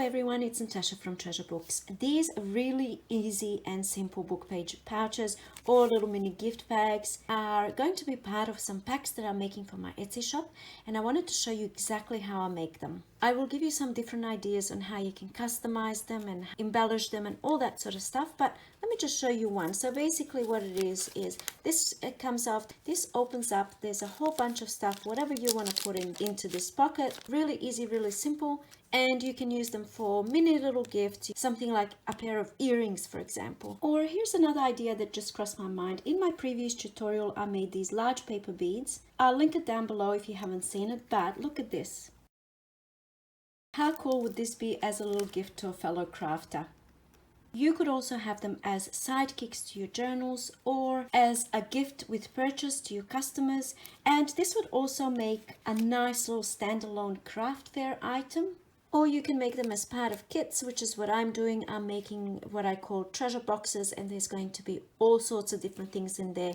everyone, it's Natasha from Treasure Books. These really easy and simple book page pouches or little mini gift bags are going to be part of some packs that I'm making for my Etsy shop, and I wanted to show you exactly how I make them. I will give you some different ideas on how you can customize them and embellish them and all that sort of stuff, but let me just show you one. So basically what it is this, it comes off, this opens up, there's a whole bunch of stuff, whatever you want to put into this pocket. Really easy, really simple, and you can use them for mini little gifts, something like a pair of earrings, for example. Or here's another idea that just crossed my mind. In my previous tutorial, I made these large paper beads. I'll link it down below if you haven't seen it, but look at this. How cool would this be as a little gift to a fellow crafter? You could also have them as sidekicks to your journals or as a gift with purchase to your customers, and this would also make a nice little standalone craft fair item. Or you can make them as part of kits, which is what I'm doing. I'm making what I call treasure boxes, and there's going to be all sorts of different things in there,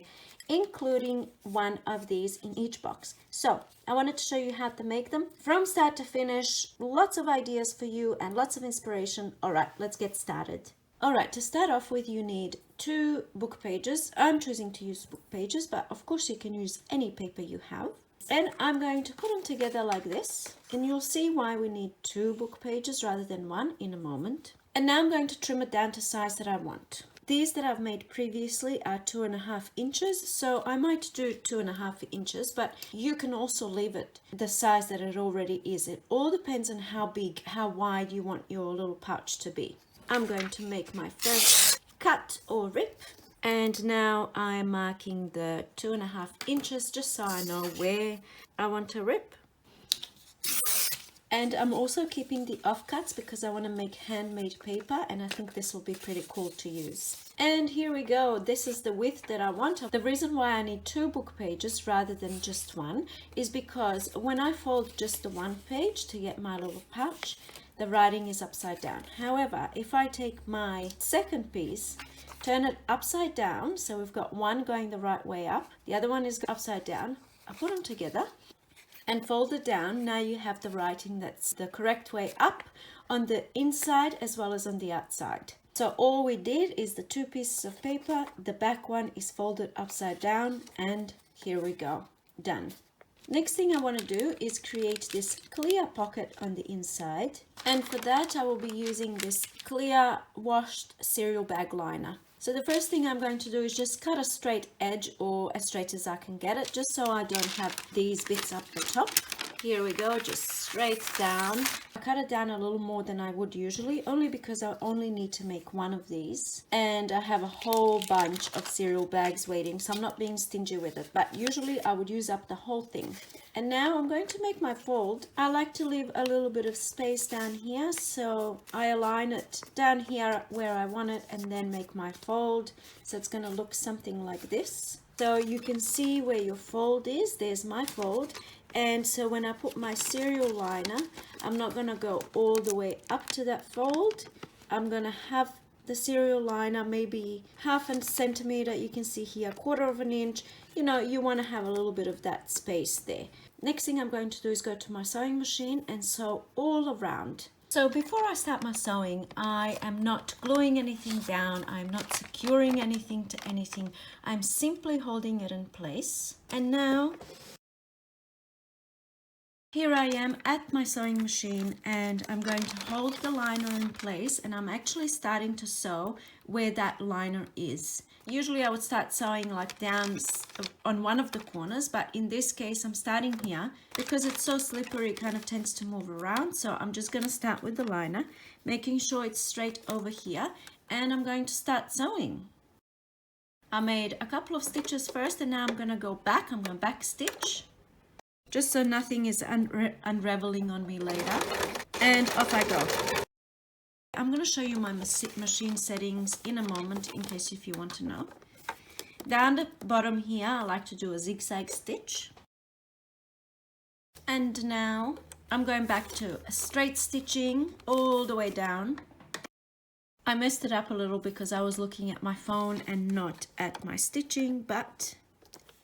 including one of these in each box. So I wanted to show you how to make them from start to finish. Lots of ideas for you and lots of inspiration. All right, let's get started. All right, to start off with, you need 2 book pages. I'm choosing to use book pages, but of course you can use any paper you have. And I'm going to put them together like this, and you'll see why we need 2 book pages rather than 1 in a moment. And now I'm going to trim it down to size that I want. These that I've made previously are 2.5 inches, so I might do 2.5 inches, but you can also leave it the size that it already is. It all depends on how big, how wide you want your little pouch to be. I'm going to make my first cut or rip. And now I'm marking the 2.5 inches just so I know where I want to rip. And I'm also keeping the offcuts because I want to make handmade paper, and I think this will be pretty cool to use. And here we go. This is the width that I want. The reason why I need 2 book pages rather than just 1 is because when I fold just the 1 page to get my little pouch, the writing is upside down. However, if I take my second piece, turn it upside down, so we've got one going the right way up, the other one is upside down, I put them together and fold it down. Now you have the writing that's the correct way up on the inside as well as on the outside. So all we did is the 2 pieces of paper, the back one is folded upside down, and here we go, done. Next thing I want to do is create this clear pocket on the inside, and for that I will be using this clear washed cereal bag liner. So the first thing I'm going to do is just cut a straight edge, or as straight as I can get it, just so I don't have these bits up the top. Here we go, just straight down. I cut it down a little more than I would usually, only because I only need to make 1 of these. And I have a whole bunch of cereal bags waiting, so I'm not being stingy with it. But usually I would use up the whole thing. And now I'm going to make my fold. I like to leave a little bit of space down here, so I align it down here where I want it and then make my fold. So it's going to look something like this. So you can see where your fold is. There's my fold. And so when I put my cereal liner, I'm not going to go all the way up to that fold. I'm going to have the cereal liner maybe 1/2 centimeter. You can see here 1/4 inch. You know, you want to have a little bit of that space there. Next thing I'm going to do is go to my sewing machine and sew all around. So before I start my sewing, I am not gluing anything down. I'm not securing anything to anything. I'm simply holding it in place. And now here I am at my sewing machine, and I'm going to hold the liner in place, and I'm actually starting to sew where that liner is. Usually I would start sewing like down on one of the corners, but in this case I'm starting here because it's so slippery, it kind of tends to move around. So I'm just going to start with the liner, making sure it's straight over here, and I'm going to start sewing. I made a couple of stitches first, and now I'm going to go back. I'm going to back stitch, just so nothing is unraveling on me later. And off I go. I'm going to show you my machine settings in a moment, in case if you want to know. Down the bottom here, I like to do a zigzag stitch. And now I'm going back to a straight stitching all the way down. I messed it up a little because I was looking at my phone and not at my stitching, but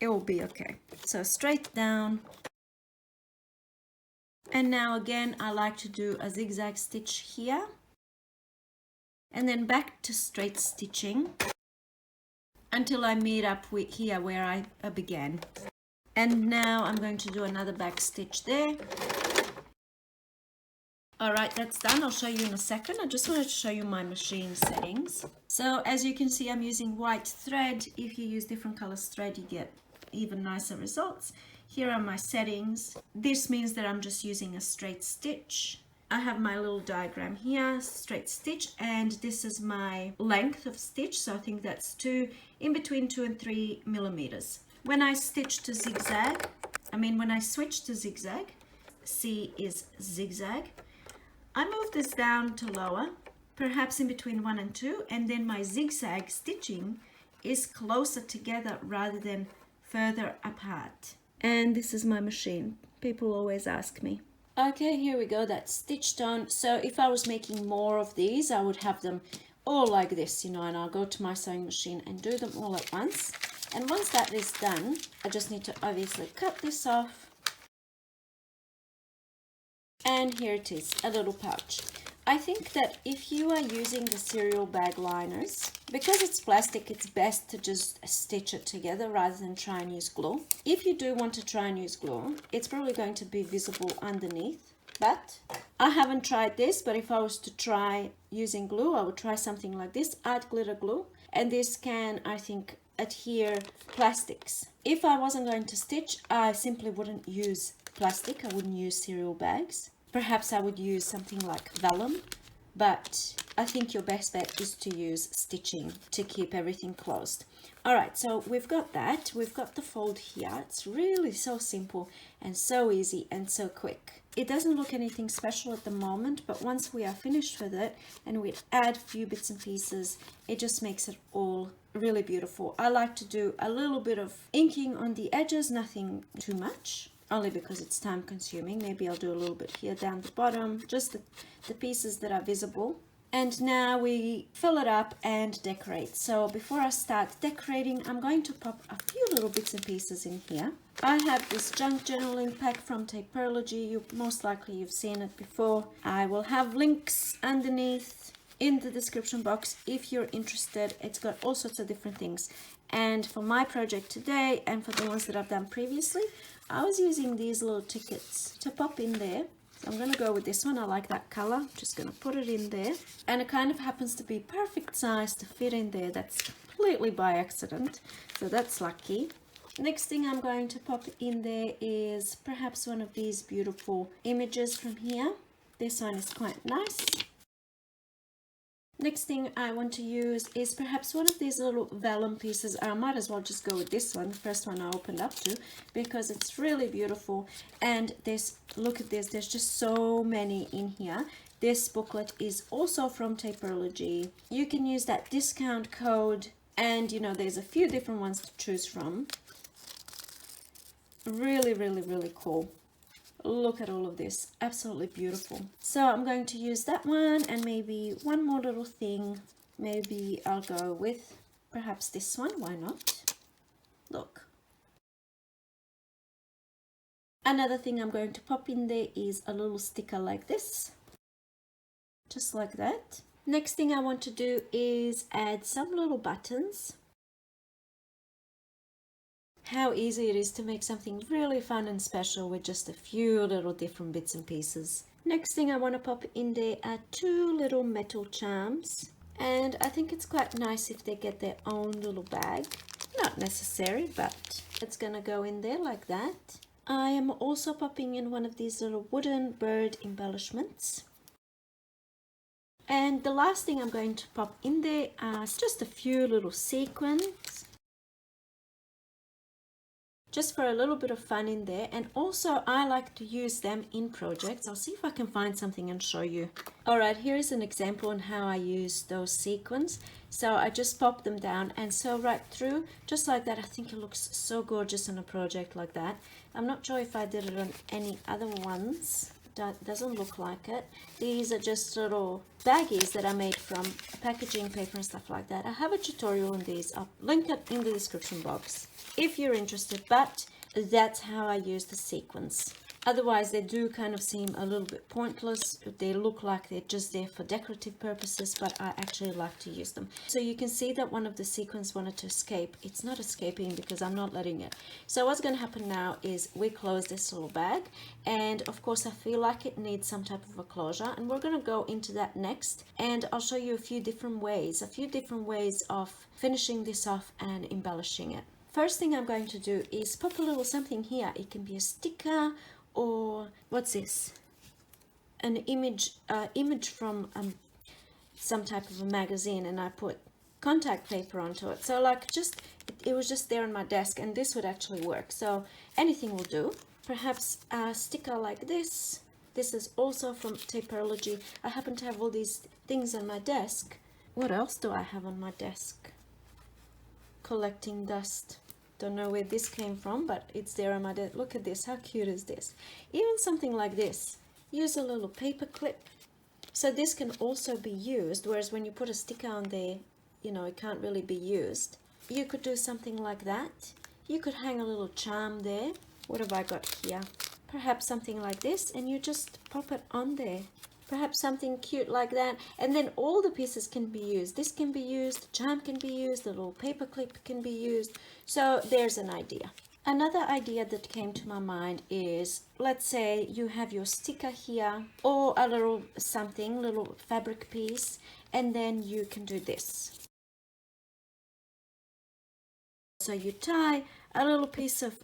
it will be okay. So straight down. And now again, I like to do a zigzag stitch here. And then back to straight stitching until I meet up with here where I began. And now I'm going to do another back stitch there. All right, that's done. I'll show you in a second. I just wanted to show you my machine settings. So as you can see, I'm using white thread. If you use different colors thread, you get even nicer results. Here are my settings. This means that I'm just using a straight stitch. I have my little diagram here, straight stitch, and this is my length of stitch. So I think that's in between 2 and 3 millimeters. When I stitch to zigzag, when I switch to zigzag, C is zigzag. I move this down to lower, perhaps in between 1 and 2, and then my zigzag stitching is closer together rather than further apart. And this is my machine. People always ask me. Okay, here we go, that's stitched on. So if I was making more of these, I would have them all like this, and I'll go to my sewing machine and do them all at once. And once that is done, I just need to obviously cut this off. And here it is, a little pouch. I think that if you are using the cereal bag liners, because it's plastic, it's best to just stitch it together rather than try and use glue. If you do want to try and use glue, it's probably going to be visible underneath. But I haven't tried this, but if I was to try using glue, I would try something like this, add glitter glue. And this can, I think, adhere plastics. If I wasn't going to stitch, I simply wouldn't use plastic. I wouldn't use cereal bags. Perhaps I would use something like vellum, but I think your best bet is to use stitching to keep everything closed. All right, so we've got that. We've got the fold here. It's really so simple and so easy and so quick. It doesn't look anything special at the moment, but once we are finished with it and we add a few bits and pieces, it just makes it all really beautiful. I like to do a little bit of inking on the edges, nothing too much, only because it's time consuming. Maybe I'll do a little bit here down the bottom, just the pieces that are visible. And now we fill it up and decorate. So before I start decorating, I'm going to pop a few little bits and pieces in here. I have this junk journaling pack from Tapeology. Most likely you've seen it before. I will have links underneath in the description box if you're interested. It's got all sorts of different things. And for my project today and for the ones that I've done previously, I was using these little tickets to pop in there. So I'm going to go with this one. I like that color. I'm just going to put it in there. And it kind of happens to be perfect size to fit in there. That's completely by accident. So that's lucky. Next thing I'm going to pop in there is perhaps one of these beautiful images from here. This one is quite nice. Next thing I want to use is perhaps one of these little vellum pieces. I might as well just go with this one, the first one I opened up to, because it's really beautiful. And look at this, there's just so many in here. This booklet is also from Tapeology. You can use that discount code, and there's a few different ones to choose from. Really, really, really cool. Look at all of this, absolutely beautiful. So I'm going to use that one and maybe one more little thing. Maybe I'll go with perhaps this one, why not? Look. Another thing I'm going to pop in there is a little sticker like this, just like that. Next thing I want to do is add some little buttons. How easy it is to make something really fun and special with just a few little different bits and pieces. Next thing I want to pop in there are 2 little metal charms. And I think it's quite nice if they get their own little bag. Not necessary, but it's going to go in there like that. I am also popping in one of these little wooden bird embellishments. And the last thing I'm going to pop in there are just a few little sequins. Just for a little bit of fun in there, and also I like to use them in projects. I'll see if I can find something and show you. Alright, here is an example on how I use those sequins. So I just pop them down and sew right through, just like that. I think it looks so gorgeous on a project like that. I'm not sure if I did it on any other ones. That doesn't look like it. These are just little baggies that I made from packaging paper and stuff like that. I have a tutorial on these. I'll link it in the description box if you're interested, but that's how I use the sequins. Otherwise, they do kind of seem a little bit pointless. They look like they're just there for decorative purposes, but I actually like to use them. So you can see that one of the sequins wanted to escape. It's not escaping because I'm not letting it. So what's going to happen now is we close this little bag. And of course, I feel like it needs some type of a closure. And we're going to go into that next. And I'll show you a few different ways of finishing this off and embellishing it. First thing I'm going to do is pop a little something here. It can be a sticker, or what's this, an image from some type of a magazine, and I put contact paper onto it. So like it was just there on my desk, and this would actually work. So anything will do. Perhaps a sticker like this. This is also from Tapeology. I happen to have all these things on my desk. What else do I have on my desk? Collecting dust. Don't know where this came from, but it's there on my desk. Look at this. How cute is this? Even something like this. Use a little paper clip. So this can also be used, whereas when you put a sticker on there, you know, it can't really be used. You could do something like that. You could hang a little charm there. What have I got here? Perhaps something like this, and you just pop it on there. Perhaps something cute like that, and then all the pieces can be used. This can be used, the charm can be used, the little paper clip can be used. So there's an idea. Another idea that came to my mind is, let's say you have your sticker here, or a little something, little fabric piece, and then you can do this. So you tie a little piece of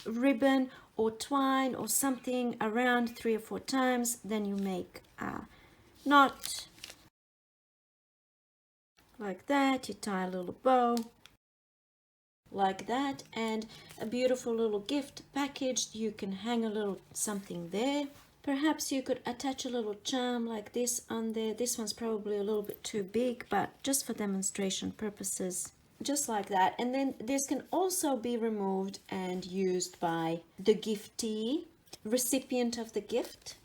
ribbon or twine or something around 3 or 4 times, then you make a knot like that. You tie a little bow like that, and a beautiful little gift package. You can hang a little something there. Perhaps you could attach a little charm like this on there. This one's probably a little bit too big, but just for demonstration purposes, just like that. And then this can also be removed and used by the giftee, recipient of the gift.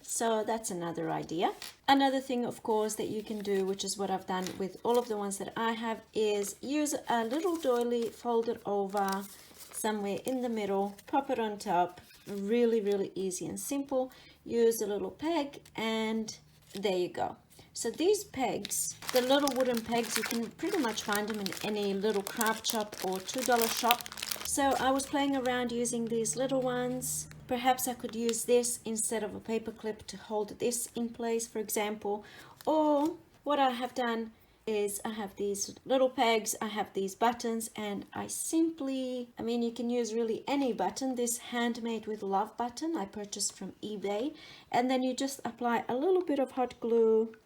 So that's another idea. Another thing, of course, that you can do, which is what I've done with all of the ones that I have, is use a little doily, fold it over somewhere in the middle, pop it on top. Really, really easy and simple. Use a little peg, and there you go. So these pegs, the little wooden pegs, you can pretty much find them in any little craft shop or $2 shop. So I was playing around using these little ones. Perhaps I could use this instead of a paper clip to hold this in place, for example. Or what I have done is I have these little pegs, I have these buttons, and I simply, I mean, you can use really any button. This Handmade with Love button I purchased from eBay. And then you just apply a little bit of hot glue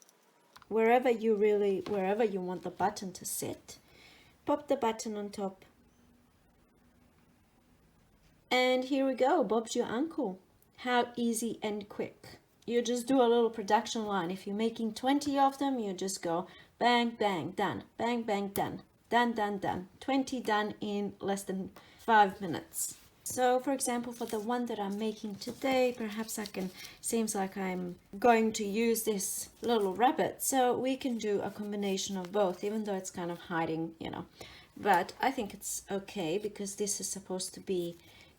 wherever you want the button to sit. Pop the button on top. And here we go, Bob's your uncle. How easy and quick. You just do a little production line. If you're making 20 of them, you just go bang, bang, done, bang, bang, done, done, done, done. 20 done in less than 5 minutes. So for example, for the one that I'm making today, perhaps seems like I'm going to use this little rabbit. So we can do a combination of both, even though it's kind of hiding, you know. But I think it's okay because this is supposed to be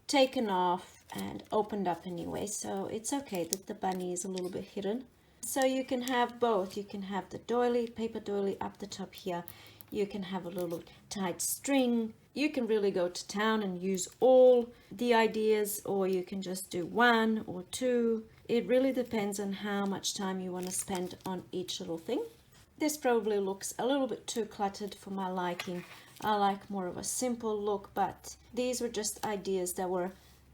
taken off and opened up anyway, so it's okay that the bunny is a little bit hidden. So you can have both. You can have the doily, paper doily up the top here. You can have a little tight string. You can really go to town and use all the ideas, or you can just do 1 or 2. It really depends on how much time you want to spend on each little thing. This probably looks a little bit too cluttered for my liking. I like more of a simple look, but these were just ideas that were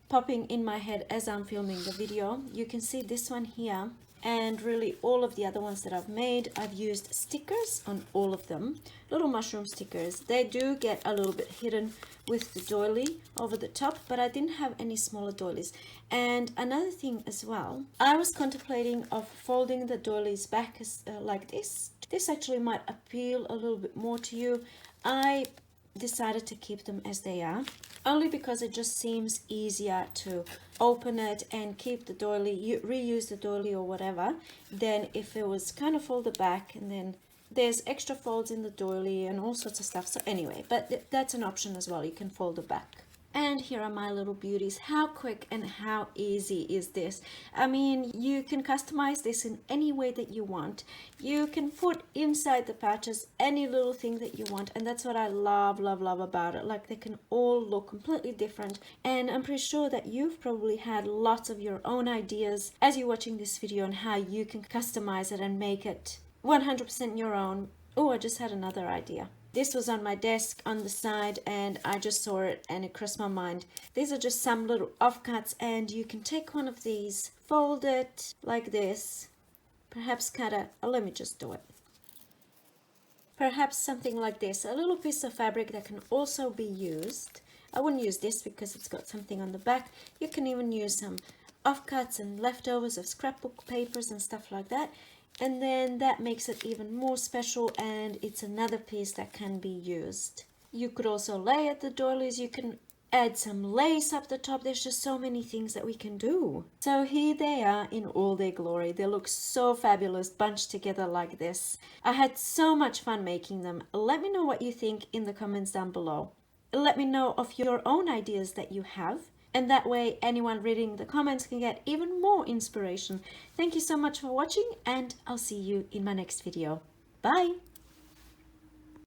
popping in my head as I'm filming the video. You can see this one here, and really all of the other ones that I've made, I've used stickers on all of them, little mushroom stickers. They do get a little bit hidden with the doily over the top, but I didn't have any smaller doilies. And another thing as well, I was contemplating of folding the doilies back like this. This actually might appeal a little bit more to you. I decided to keep them as they are, only because it just seems easier to open it and keep the doily, reuse the doily or whatever, than if it was kind of folded back and then there's extra folds in the doily and all sorts of stuff. So anyway, but that's an option as well. You can fold it back. And here are my little beauties. How quick and how easy is this? I mean, you can customize this in any way that you want. You can put inside the pouches any little thing that you want, and that's what I love about it. Like, they can all look completely different, and I'm pretty sure that you've probably had lots of your own ideas as you're watching this video on how you can customize it and make it 100% your own. Oh, I just had another idea. This was on my desk on the side and I just saw it and it crossed my mind. These are just some little offcuts, and you can take one of these, fold it like this, perhaps cut a, let me just do it. Perhaps something like this, a little piece of fabric that can also be used. I wouldn't use this because it's got something on the back. You can even use some offcuts and leftovers of scrapbook papers and stuff like that. And then that makes it even more special, and it's another piece that can be used. You could also lay at the doilies, you can add some lace up the top. There's just so many things that we can do. So here they are in all their glory. They look so fabulous bunched together like this. I had so much fun making them. Let me know what you think in the comments down below. Let me know of your own ideas that you have. And that way anyone reading the comments can get even more inspiration. Thank you so much for watching, and I'll see you in my next video. Bye!